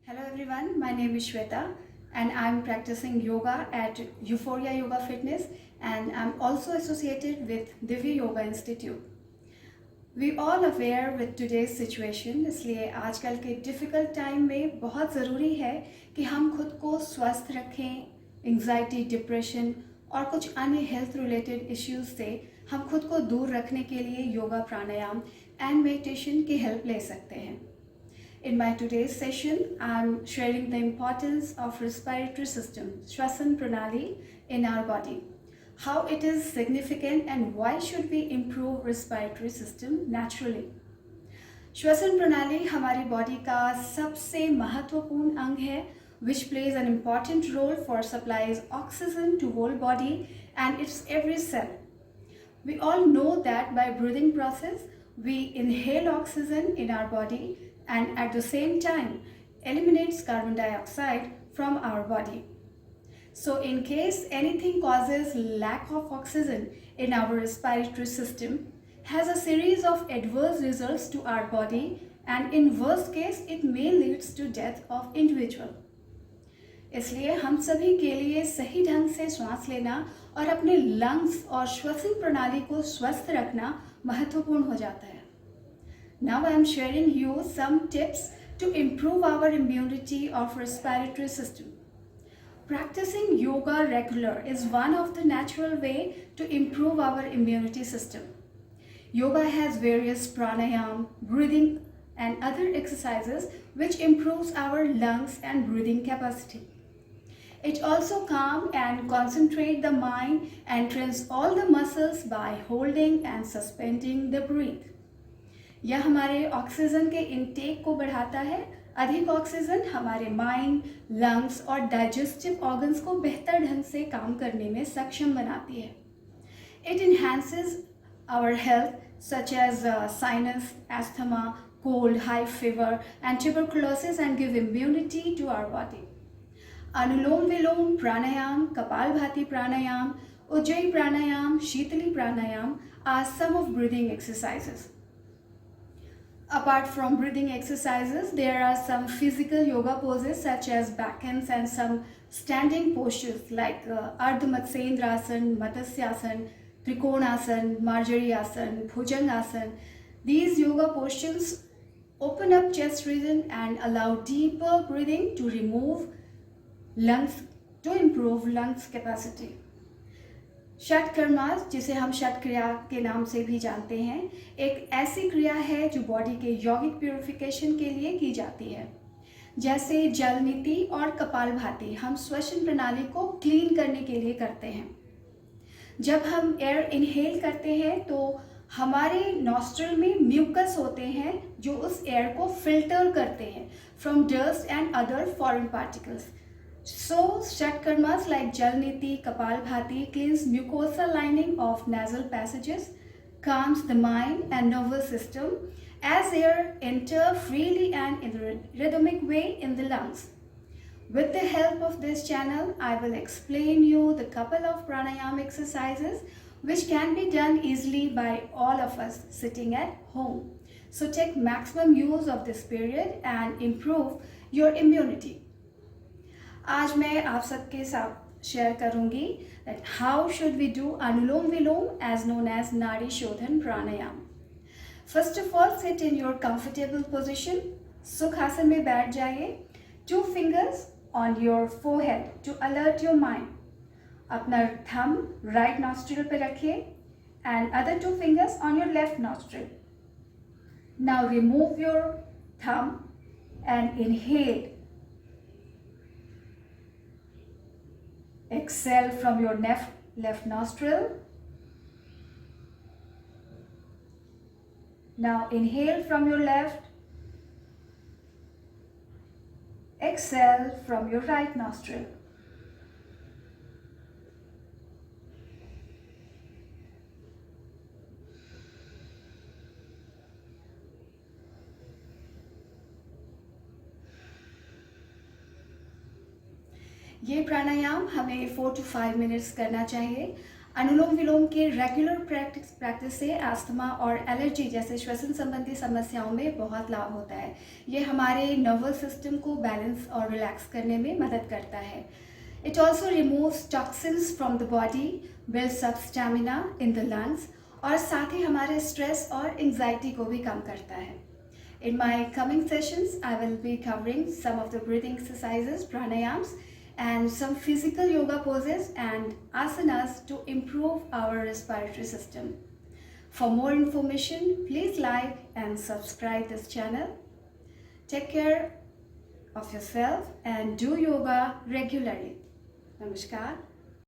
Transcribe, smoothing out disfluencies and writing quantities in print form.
Hello everyone, my name is Shweta and I'm practicing yoga at Euphoria Yoga Fitness and I'm also associated with Divya Yoga Institute. We all aware with today's situation, इसलिए आजकल के difficult time में बहुत ज़रूरी है कि हम खुद को स्वस्थ रखें, anxiety, depression और कुछ अन्य health related issues से हम खुद को दूर रखने के लिए योगा, प्राणायाम and meditation की help ले सकते हैं. In my today's session, I'm sharing the importance of respiratory system, Shwasan Pranali, in our body. How it is significant and why should we improve respiratory system naturally. श्वसन प्रणाली हमारी body का सबसे महत्वपूर्ण अंग है which plays an important role for supplies oxygen to whole body and its every cell. We all know that by breathing process, we inhale oxygen in our body and at the same time eliminates carbon dioxide from our body. So in case anything causes lack of oxygen in our respiratory system, has a series of adverse results to our body and in worst case it may leads to death of individual. इसलिए हम सभी के लिए सही ढंग से सांस लेना और अपने लंग्स और श्वसन प्रणाली को स्वस्थ रखना महत्वपूर्ण हो जाता है. Now I am sharing you some tips to improve our immunity of respiratory system. Practicing yoga regular is one of the natural way to improve our immunity system. Yoga has various pranayam, breathing and other exercises which improves our lungs and breathing capacity. It also calm and concentrate the mind and trains all the muscles by holding and suspending the breath. यह हमारे oxygen के intake को बढ़ाता है. अधिक oxygen हमारे mind, lungs और digestive organs को बेहतर ढंग से काम करने में सक्षम बनाती है. It enhances our health such as sinus, asthma, cold, high fever and tuberculosis and give immunity to our body. Anulom vilom pranayama, kapalbhati pranayama, ujjayi pranayam, sheetali pranayama are some of breathing exercises. Apart from breathing exercises, there are some physical yoga poses such as backhands and some standing postures like Ardha Matsyendrasana, Matsyasana, Trikonasana, Marjariyasana, Bhujangasana. These yoga postures open up chest region and allow deeper breathing to improve lungs capacity. षट कर्मास, जिसे हम षट क्रिया के नाम से भी जानते हैं, एक ऐसी क्रिया है जो बॉडी के यौगिक प्यूरिफिकेशन के लिए की जाती है. जैसे जल नीति और कपालभाति हम श्वसन प्रणाली को क्लीन करने के लिए करते हैं. जब हम एयर इनहेल करते हैं तो हमारे नॉस्ट्रल में म्यूकस होते हैं जो उस एयर को फिल्टर करते हैं from dust and other foreign particles. So, Shat karmas like Jalniti, Kapalbhati cleans mucosa lining of nasal passages, calms the mind and nervous system as air enter freely and in a rhythmic way in the lungs. With the help of this channel, I will explain you the couple of pranayam exercises which can be done easily by all of us sitting at home. So take maximum use of this period and improve your immunity. आज मैं आप सबके साथ share करूंगी that how should we do Anulom Vilom as known as Nadi Shodhan Pranayam. First of all, sit in your comfortable position. सुखासन में बैठ जाइए. 2 fingers on your forehead to alert your mind. अपना thumb right nostril पे रखिए and other 2 fingers on your left nostril. Now remove your thumb and inhale. Exhale from your left nostril. Now inhale from your left. Exhale from your right nostril. ये प्राणायाम हमें 4 to 5 minutes करना चाहिए. अनुलोम विलोम के regular practice से asthma और allergy जैसे श्वसन संबंधी समस्याओं में बहुत लाभ होता है। ये हमारे नर्वस सिस्टम को बैलेंस और रिलैक्स करने में मदद करता है। It also removes toxins from the body, builds up stamina in the lungs और साथ ही हमारे स्ट्रेस और एंजाइटी को भी कम करता है। In my coming sessions, I will be covering some of the breathing exercises, pranayams, and some physical yoga poses and asanas to improve our respiratory system. For more information, please like and subscribe this channel. Take care of yourself and do yoga regularly. Namaskar.